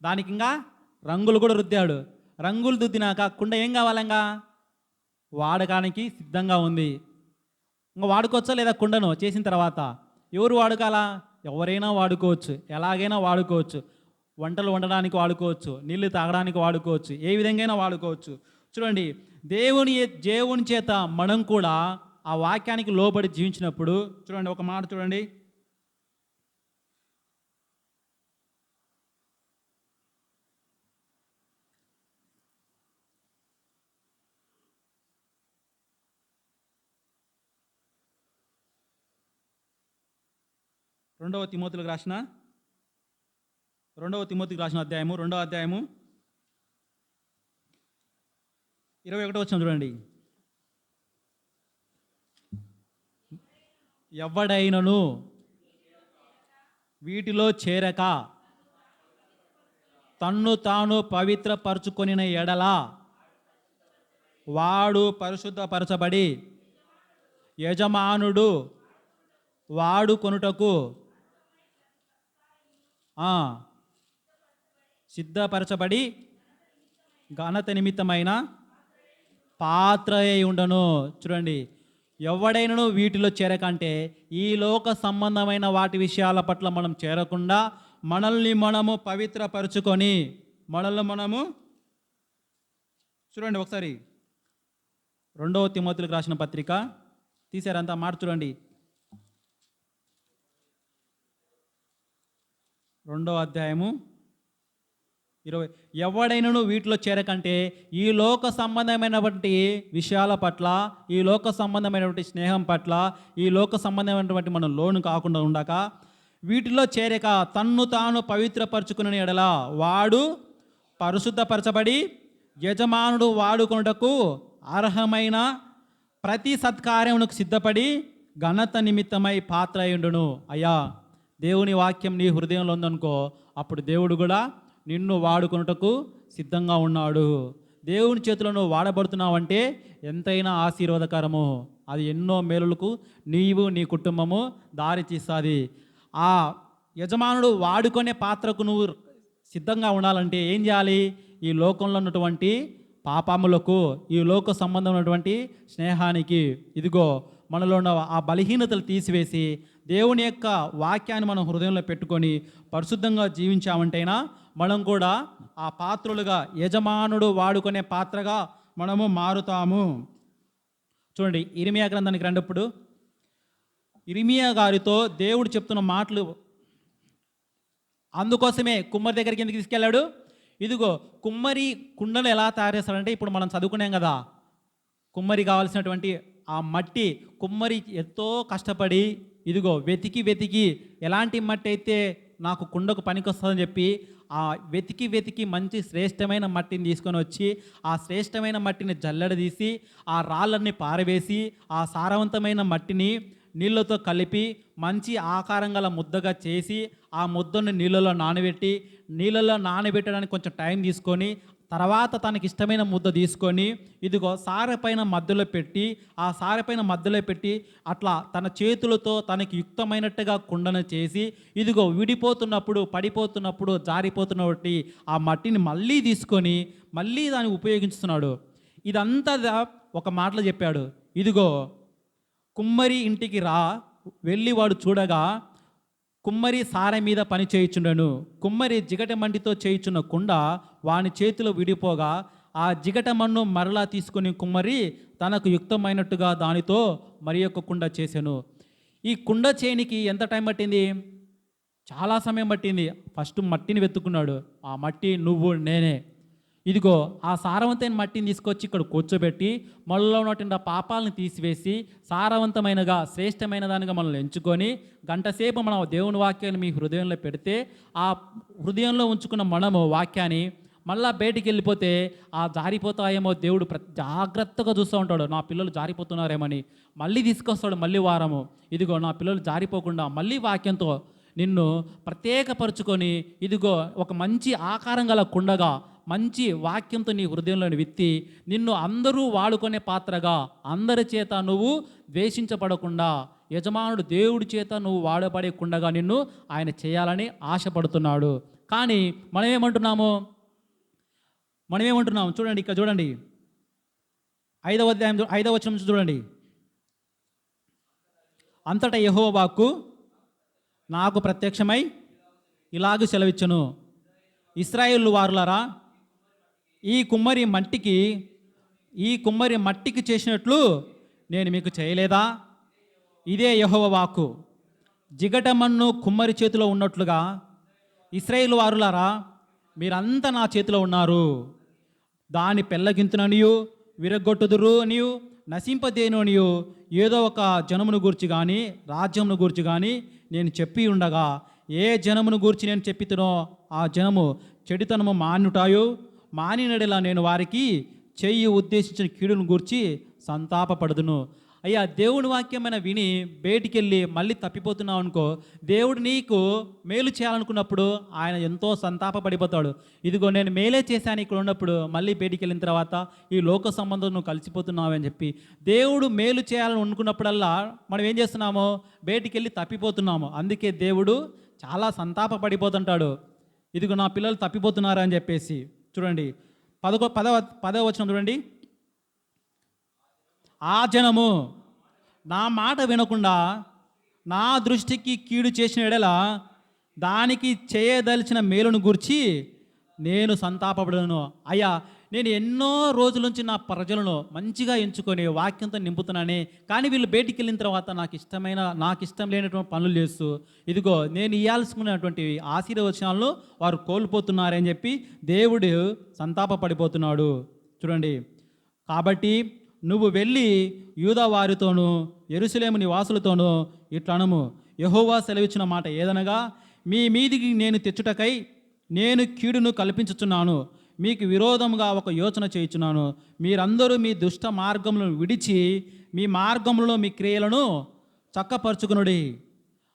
Speaker 1: దానికి ఇంకా రంగులు కూడా రుద్దాడు. రంగులు రుద్దినాక కుండ ఏం కావాలంగా? వాడకానికి సిద్ధంగా ఉంది. ఇంకా వాడుకోవచ్చా లేదా? కుండను చేసిన తర్వాత ఎవరు వాడుకోవాలా? ఎవరైనా వాడుకోవచ్చు, ఎలాగైనా వాడుకోవచ్చు. వంటలు వండడానికి వాడుకోవచ్చు, నీళ్లు తాగడానికి వాడుకోవచ్చు, ఏ విధంగా వాడుకోవచ్చు. చూడండి, దేవుని చేత మనం కూడా ఆ వాక్యానికి లోబడి జీవించినప్పుడు చూడండి, ఒక మాట చూడండి. రెండవ తిమోతికి రాసిన అధ్యాయము 2వ అధ్యాయము 21 వచనం చూడండి. ఎవడైనను వీటిలో చేరక తన్ను తాను పవిత్రపరచుకొనిన ఎడల వాడు పరిశుద్ధపరచబడి యజమానుడు వాడుకొనుటకు సిద్ధపరచబడి ఘనత నిమిత్తమైన పాత్ర అయి ఉండను. చూడండి, ఎవడైనను వీటిలో చేరకంటే ఈ లోక సంబంధమైన వాటి విషయాల పట్ల మనం చేరకుండా మనల్ని మనము పవిత్రపరచుకొని మనము చూడండి. ఒకసారి 2వ తిమోతికి రాసిన పత్రిక తీసారంతా మాట చూడండి. 2వ అధ్యాయము 20. ఎవడైనను వీటిలో చేరకంటే ఈ లోక సంబంధమైనటువంటి విషయాల పట్ల, ఈ లోక సంబంధమైనటువంటి స్నేహం పట్ల, ఈ లోక సంబంధమైనటువంటి మనం లోను కాకుండా ఉండక వీటిలో చేరక తన్ను తాను పవిత్రపరచుకునే ఎడల వాడు పరిశుద్ధపరచబడి యజమానుడు వాడుకొనుటకు అర్హమైన ప్రతి సత్కార్యమునకు సిద్ధపడి ఘనత నిమిత్తమై పాత్ర అయ్యుండును. అయ్యా, దేవుని వాక్యం నీ హృదయంలో ఉందనుకో, అప్పుడు దేవుడు కూడా నిన్ను వాడుకొనుటకు సిద్ధంగా ఉన్నాడు. దేవుని చేతిలో నువ్వు వాడబడుతున్నావంటే ఎంతైనా ఆశీర్వాదకరము. అది ఎన్నో మేలులకు నీవు నీ కుటుంబము దారి తీస్తుంది. ఆ యజమానుడు వాడుకునే పాత్రకు నువ్వు సిద్ధంగా ఉండాలంటే ఏం చేయాలి? ఈ లోకంలో ఉన్నటువంటి పాపములకు, ఈ లోక సంబంధమైనటువంటి స్నేహానికి ఇదిగో మనలో ఉన్న ఆ బలహీనతలు తీసివేసి దేవుని యొక్క వాక్యాన్ని మనం హృదయంలో పెట్టుకొని పరిశుద్ధంగా జీవించామంటేనా మనం కూడా ఆ పాత్రలుగా, యజమానుడు వాడుకునే పాత్రగా మనము మారుతాము. చూడండి, ఇర్మియా గ్రంథానికి రండప్పుడు ఇర్మియా గారితో దేవుడు చెప్తున్న మాటలు. అందుకోసమే కుమ్మరి దగ్గరికి ఎందుకు తీసుకెళ్ళాడు? ఇదిగో కుమ్మరి కుండను ఎలా తయారు చేస్తాడంటే, ఇప్పుడు మనం చదువుకున్నాం కదా, కుమ్మరి కావాల్సినటువంటి ఆ మట్టి కుమ్మరి ఎంతో కష్టపడి ఇదిగో వెతికి ఎలాంటి మట్టి అయితే నాకు కుండకు పనికొస్తుందని చెప్పి ఆ వెతికి మంచి శ్రేష్టమైన మట్టిని తీసుకొని వచ్చి ఆ శ్రేష్టమైన మట్టిని జల్లెడదీసి ఆ రాళ్ళని పారవేసి ఆ సారవంతమైన మట్టిని నీళ్ళతో కలిపి మంచి ఆకారం గల ముద్దగా చేసి ఆ ముద్దను నీళ్ళలో నానబెట్టడానికి కొంచెం టైం తీసుకొని తర్వాత తనకి ఇష్టమైన ముద్ద తీసుకొని ఇదిగో సారె పైన మధ్యలో పెట్టి ఆ సారె పైన మధ్యలో పెట్టి అట్లా తన చేతులతో తనకి యుక్తమైనట్టుగా కుండను చేసి ఇదిగో విడిపోతున్నప్పుడు పడిపోతున్నప్పుడు జారిపోతున్నటువంటి ఆ మట్టిని మళ్ళీ తీసుకొని మళ్ళీ దాన్ని ఉపయోగిస్తున్నాడు. ఇదంతా ఒక మాటలో చెప్పాడు, ఇదిగో కుమ్మరి ఇంటికి రా, వెళ్ళి వాడు చూడగా కుమ్మరి సారె మీద పని చేయుచుండెను. కుమ్మరి జిగట మంటితో చేయుచున్న కుండ వాని చేతిలో విడిపోగా ఆ జిగట మన్ను మరలా తీసుకుని కుమ్మరి తనకు యుక్తమైనట్టుగా దానితో మరి యొక్క కుండ చేసెను. ఈ కుండ చేయనికి ఎంత టైం పట్టింది? చాలా సమయం పట్టింది. ఫస్ట్ మట్టిని వెతుక్కున్నాడు. ఆ మట్టి నువ్వు నేనే. ఇదిగో ఆ సారవంతమైన మట్టిని తీసుకొచ్చి ఇక్కడ కూర్చోబెట్టి మనలో ఉన్నటువంటి పాపాలను తీసివేసి సారవంతమైనగా శ్రేష్టమైన దానిగా మనల్ని ఎంచుకొని గంటసేపు మనం దేవుని వాక్యాన్ని మీ హృదయంలో పెడితే ఆ హృదయంలో ఉంచుకున్న మనము వాక్యాన్ని మళ్ళా బయటికి వెళ్ళిపోతే ఆ జారిపోతాయేమో దేవుడు జాగ్రత్తగా చూస్తూ ఉంటాడు. నా పిల్లలు జారిపోతున్నారేమని మళ్ళీ తీసుకొస్తాడు. మళ్ళీ వారము ఇదిగో నా పిల్లలు జారిపోకుండా మళ్ళీ వాక్యంతో నిన్ను ప్రత్యేకపరుచుకొని ఇదిగో ఒక మంచి ఆకారం గల కుండగా మంచి వాక్యంతో నీ హృదయంలోని విత్తి నిన్ను అందరూ వాడుకునే పాత్రగా అందరి చేత నువ్వు ద్వేషించబడకుండా యజమానుడు దేవుడి చేత నువ్వు వాడబడేకుండగా నిన్ను ఆయన చేయాలని ఆశపడుతున్నాడు. కానీ మనమేమంటున్నాము చూడండి, ఇక్కడ చూడండి 5వ అధ్యాయం 5వ వచనం చూడండి. అంతటా యెహోవా వాక్కు నాకు ప్రత్యక్షమై ఇలాగ సెలవిచ్చెను, ఇశ్రాయేలు వారులారా, ఈ కుమ్మరి మట్టికి చేసినట్లు నేను మీకు చేయలేదా? ఇదే యెహోవా వాక్కు. జిగట మన్ను కుమ్మరి చేతిలో ఉన్నట్లుగా ఇశ్రాయేలు వారులారా మీరంతా నా చేతిలో ఉన్నారు. దాని పెళ్ళగింతుననియు విరగొట్టుదురు అనియు నశింపదేను అనియు ఏదో ఒక జనమును గూర్చి కానీ రాజ్యమును గూర్చి కానీ నేను చెప్పి ఉండగా ఏ జనమును గూర్చి నేను చెప్పితునో ఆ జనము చెడుతనము మానినడలా నేను వారికి చెయ్యి ఉద్దేశించిన కీడును గూర్చి సంతాపపడుదును. అయ్యా, దేవుని వాక్యమైన విని బయటికి వెళ్ళి మళ్ళీ తప్పిపోతున్నావు అనుకో, దేవుడు నీకు మేలు చేయాలనుకున్నప్పుడు ఆయన ఎంతో సంతాపపడిపోతాడు. ఇదిగో నేను మేలే చేశాను ఇక్కడ ఉన్నప్పుడు మళ్ళీ బయటికి వెళ్ళిన తర్వాత ఈ లోక సంబంధం నువ్వు కలిసిపోతున్నావు అని చెప్పి దేవుడు మేలు చేయాలని అనుకున్నప్పుడల్లా మనం ఏం చేస్తున్నామో బయటికి వెళ్ళి తప్పిపోతున్నాము. అందుకే దేవుడు చాలా సంతాపపడిపోతుంటాడు. ఇదిగో నా పిల్లలు తప్పిపోతున్నారు అని చెప్పేసి. చూడండి 10వ వచనం చూడండి. ఆ జనము నా మాట వినకుండా నా దృష్టికి కీడు చేసిన ఎడల దానికి చేయదలిచిన మేలును గూర్చి నేను సంతాపపడను. అయ్యా, నేను ఎన్నో రోజుల నుంచి నా ప్రజలను మంచిగా ఎంచుకొని వాక్యంతో నింపుతున్నానే, కానీ వీళ్ళు బయటికి వెళ్ళిన తర్వాత నాకు ఇష్టం లేనటువంటి పనులు చేస్తూ ఇదిగో నేను ఇవ్వాల్సుకున్నటువంటి ఆశీర్వచనాలను వారు కోల్పోతున్నారని చెప్పి దేవుడు సంతాపపడిపోతున్నాడు. చూడండి, కాబట్టి నువ్వు వెళ్ళి యూదా వారితోనూ యెరూషలేము నివాసులతోనూ ఇట్లనము, యెహోవా సెలవిచ్చిన మాట ఏదనగా, మీ మీదికి నేను తెచ్చుటకై నేను కీడును కల్పించుచున్నాను, మీకు విరోధముగా ఒక యోచన చేయుచున్నాను. మీరందరూ మీ దుష్ట మార్గములను విడిచి మీ మార్గములలో మీ క్రియలను చక్కపరుచుకునుడి.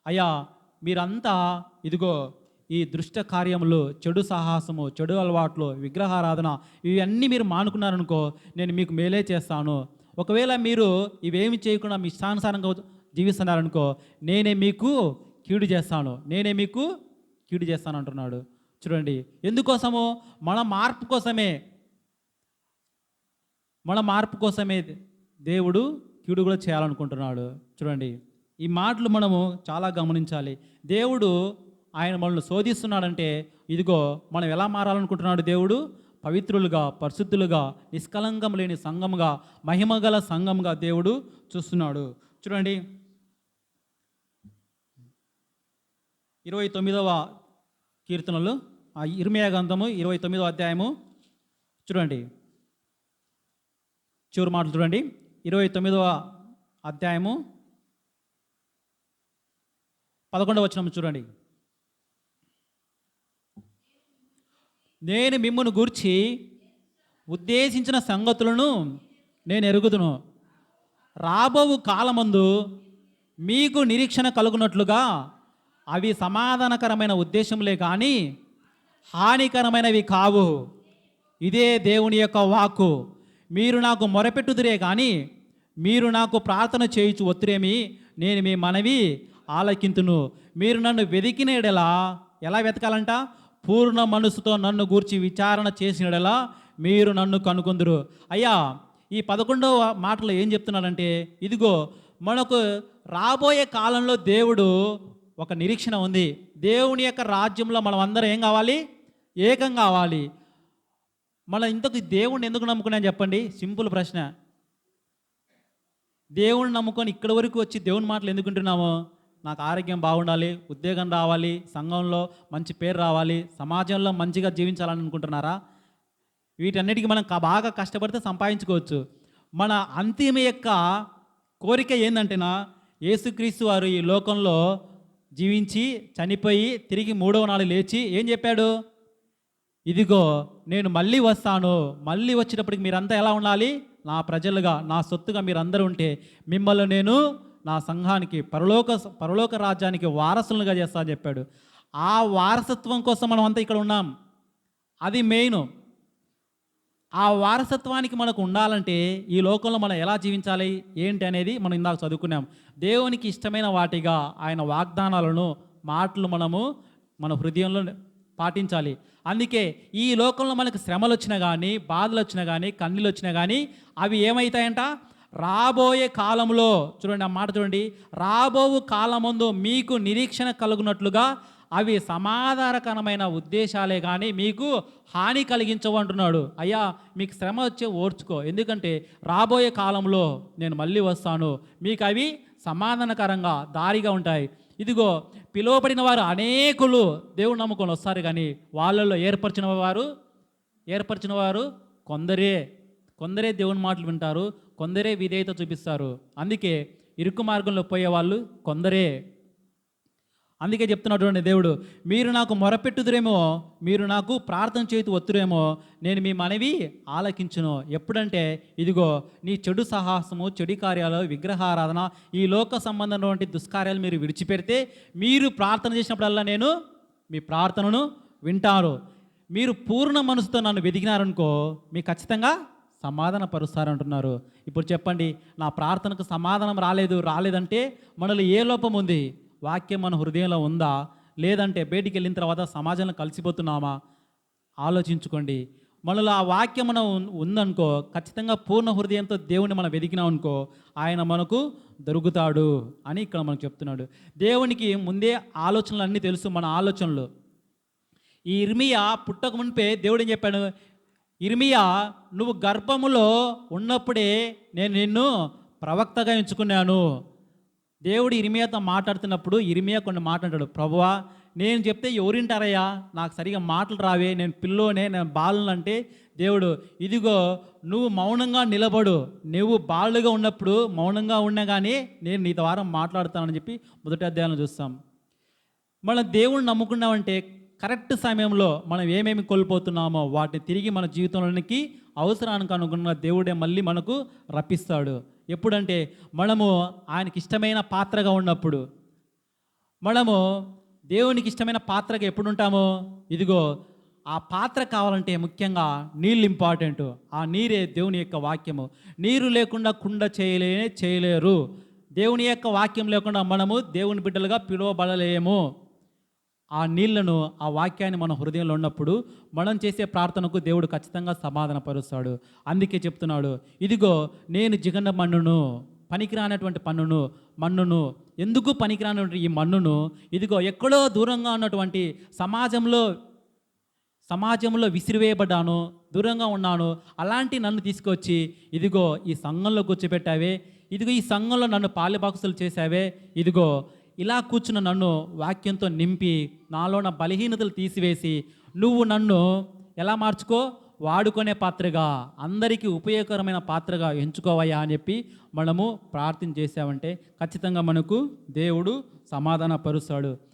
Speaker 1: అయ్యా, మీరంతా ఇదిగో ఈ దృష్ట కార్యములు, చెడు సాహసము, చెడు అలవాట్లు, విగ్రహారాధన ఇవన్నీ మీరు మానుకున్నారనుకో, నేను మీకు మేలే చేస్తాను. ఒకవేళ మీరు ఇవేమి చేయకుండా మీ ఇష్టానుసారంగా జీవిస్తున్నారనుకో, నేనే మీకు కీడు చేస్తాను అంటున్నాడు. చూడండి, ఎందుకోసము? మన మార్పు కోసమే దేవుడు కీడు కూడా చేయాలనుకుంటున్నాడు. చూడండి, ఈ మాటలు మనము చాలా గమనించాలి. దేవుడు ఆయన మనల్ని శోధిస్తున్నాడంటే ఇదిగో మనం ఎలా మారాలనుకుంటున్నాడు? దేవుడు పవిత్రులుగా, పరిశుద్ధులుగా, నిష్కలంకం లేని సంఘముగా, మహిమగల సంఘముగా దేవుడు చూస్తున్నాడు. చూడండి 29వ కీర్తనలు, ఇర్మీయా గ్రంథము 29వ అధ్యాయము చూడండి, చివరి మాటలు చూడండి. 29వ అధ్యాయము 11వ వచనం చూడండి. నేను మిమ్మును గూర్చి ఉద్దేశించిన సంగతులను నేను ఎరుగుదును, రాబోవు కాలమందు మీకు నిరీక్షణ కలుగునట్లుగా అవి సమాధానకరమైన ఉద్దేశములే కానీ హానికరమైనవి కావు. ఇదే దేవుని యొక్క వాక్కు. మీరు నాకు మొరపెట్టుదురే కానీ మీరు నాకు ప్రార్థన చేయుచు ఒత్తురేమి, నేను మీ మనవి ఆలకింతును. మీరు నన్ను వెదికిన ఎడలా, ఎలా వెతకాలంట? పూర్ణ మనసుతో నన్ను గూర్చి విచారణ చేసిన ఎడలా మీరు నన్ను కనుకొందురు. అయ్యా, ఈ 11వ మాటలో ఏం చెప్తున్నాడంటే, ఇదిగో మనకు రాబోయే కాలంలో దేవుడు ఒక నిరీక్షణ ఉంది. దేవుని యొక్క రాజ్యంలో మనం అందరం ఏం కావాలి? ఏకం కావాలి. మనం ఇంతకు దేవుణ్ణి ఎందుకు నమ్ముకున్నాం చెప్పండి? సింపుల్ ప్రశ్న. దేవుణ్ణి నమ్ముకొని ఇక్కడి వరకు వచ్చి దేవుని మాటలు ఎందుకు వింటున్నాము? నాకు ఆరోగ్యం బాగుండాలి, ఉద్యోగం రావాలి, సంఘంలో మంచి పేరు రావాలి, సమాజంలో మంచిగా జీవించాలని అనుకుంటున్నారా? వీటన్నిటికీ మనం బాగా కష్టపడితే సంపాదించుకోవచ్చు. మన అంతిమ యొక్క కోరిక ఏంటంటేనా, యేసుక్రీస్తు వారు ఈ లోకంలో జీవించి చనిపోయి తిరిగి 3వ నాడు లేచి ఏం చెప్పాడు? ఇదిగో నేను మళ్ళీ వస్తాను, మళ్ళీ వచ్చేటప్పటికి మీరంతా ఎలా ఉండాలి? నా ప్రజలుగా, నా సొత్తుగా మీరందరూ ఉంటే మిమ్మల్ని నేను నా సంఘానికి, పరలోక రాజ్యానికి వారసులుగా చేస్తా అని చెప్పాడు. ఆ వారసత్వం కోసం మనం అంతా ఇక్కడ ఉన్నాం. అది మెయిన్. ఆ వారసత్వానికి మనకు ఉండాలంటే ఈ లోకంలో మనం ఎలా జీవించాలి ఏంటి అనేది మనం ఇందాక చదువుకున్నాం. దేవునికి ఇష్టమైన వాటిగా ఆయన వాగ్దానాలను, మాటలు మనము మన హృదయంలో పాటించాలి. అందుకే ఈ లోకంలో మనకు శ్రమలు వచ్చినా కానీ, బాధలు వచ్చినా కానీ, కన్నీళ్ళు వచ్చినా కానీ అవి ఏమవుతాయంట? రాబోయే కాలంలో, చూడండి ఆ మాట చూడండి, రాబోవు కాలమందు మీకు నిరీక్షణ కలుగునట్లుగా అవి సమాధానకరమైన ఉద్దేశాలే కానీ మీకు హాని కలిగించవు అంటున్నాడు. అయ్యా, మీకు శ్రమ వచ్చే ఓర్చుకో, ఎందుకంటే రాబోయే కాలంలో నేను మళ్ళీ వస్తాను, మీకు అవి సమాధానకరంగా దారిగా ఉంటాయి. ఇదిగో పిలువబడిన వారు అనేకులు దేవుడు నమ్ముకొని వస్తారు, కానీ వాళ్ళల్లో ఏర్పరిచిన వారు కొందరే దేవుని మాటలు వింటారు, కొందరే విధేయత చూపిస్తారు. అందుకే ఇరుకు మార్గంలో పోయేవాళ్ళు కొందరే. అందుకే చెప్తున్నటువంటి దేవుడు, మీరు నాకు మొరపెట్టుదురేమో, మీరు నాకు ప్రార్థన చేతి ఒత్తురేమో, నేను మీ మనవి ఆలకించును. ఎప్పుడంటే ఇదిగో నీ చెడు సాహసము, చెడు కార్యాలు, విగ్రహారాధన, ఈ లోక సంబంధమైనటువంటి దుష్కార్యాలు మీరు విడిచిపెడితే, మీరు ప్రార్థన చేసినప్పుడల్లా నేను మీ ప్రార్థనను వింటాను. మీరు పూర్ణ మనసుతో నన్ను వెదిగినారనుకో, మీకు ఖచ్చితంగా సమాధాన పరుస్తారంటున్నారు. ఇప్పుడు చెప్పండి, నా ప్రార్థనకు సమాధానం రాలేదంటే మనలో ఏ లోపం ఉంది? వాక్యం మన హృదయంలో ఉందా? లేదంటే బయటికి వెళ్ళిన తర్వాత సమాజంలో కలిసిపోతున్నామా? ఆలోచించుకోండి. మనలో ఆ వాక్యం మనం ఉందనుకో, ఖచ్చితంగా పూర్ణ హృదయంతో దేవుని మనం వెదికినాం అనుకో, ఆయన మనకు దొరుకుతాడు అని ఇక్కడ మనకు చెప్తున్నాడు. దేవునికి ముందే ఆలోచనలు అన్నీ తెలుసు, మన ఆలోచనలు. ఈ ఇర్మియా పుట్టక మునిపే దేవుడు ఏం చెప్పాడు? ఇర్మియా, నువ్వు గర్భములో ఉన్నప్పుడే నేను నిన్ను ప్రవక్తగా ఎంచుకున్నాను. దేవుడు ఇర్మియాతో మాట్లాడుతున్నప్పుడు ఇర్మియా కొన్ని మాట్లాడాడు. ప్రభువా, నేను చెప్తే ఎవరింటారయ్యా? నాకు సరిగా మాటలు రావే, నేను పిల్లోనే, నేను బాలును అంటే దేవుడు, ఇదిగో నువ్వు మౌనంగా నిలబడు, నువ్వు బాలుగా ఉన్నప్పుడు మౌనంగా ఉన్నా కానీ నేను నీ ద్వారా మాట్లాడుతానని చెప్పి మొదటి అధ్యాయంలో చూస్తాం. మనం దేవుడిని నమ్ముకున్నామంటే కరెక్ట్ సమయంలో మనం ఏమేమి కోల్పోతున్నామో వాటిని తిరిగి మన జీవితంలోనికి అవసరానికి అనుగుణంగా దేవుడే మళ్ళీ మనకు రప్పిస్తాడు. ఎప్పుడంటే మనము ఆయనకి ఇష్టమైన పాత్రగా ఉన్నప్పుడు. మనము దేవునికి ఇష్టమైన పాత్రగా ఎప్పుడు ఉంటామో, ఇదిగో ఆ పాత్ర కావాలంటే ముఖ్యంగా నీళ్ళు ఇంపార్టెంట్. ఆ నీరే దేవుని యొక్క వాక్యము. నీరు లేకుండా కుండ చేయలేరు. దేవుని యొక్క వాక్యం లేకుండా మనము దేవుని బిడ్డలుగా పిలువబడలేము. ఆ నీళ్లను, ఆ వాక్యాన్ని మన హృదయంలో ఉన్నప్పుడు మనం చేసే ప్రార్థనకు దేవుడు ఖచ్చితంగా సమాధానపరుస్తాడు. అందుకే చెప్తున్నాడు, ఇదిగో నేను జిగండ మన్నును, పనికిరానటువంటి మన్నును ఎందుకు పనికిరానటువంటి ఈ మన్నును, ఇదిగో ఎక్కడో దూరంగా ఉన్నటువంటి సమాజంలో విసిరివేయబడ్డాను, దూరంగా ఉన్నాను, అలాంటి నన్ను తీసుకొచ్చి ఇదిగో ఈ సంఘంలో కూర్చోబెట్టావే, ఇదిగో ఈ సంఘంలో నన్ను పాలిబాక్సులు చేశావే, ఇదిగో ఇలా కూర్చున్న నన్ను వాక్యంతో నింపి నాలో నా బలహీనతలు తీసివేసి నువ్వు నన్ను ఎలా మార్చుకో, వాడుకునే పాత్రగా, అందరికీ ఉపయోగకరమైన పాత్రగా ఎంచుకోవయ్యా అని చెప్పి మనము ప్రార్థన చేసామంటే ఖచ్చితంగా మనకు దేవుడు సమాధాన పరుస్తాడు.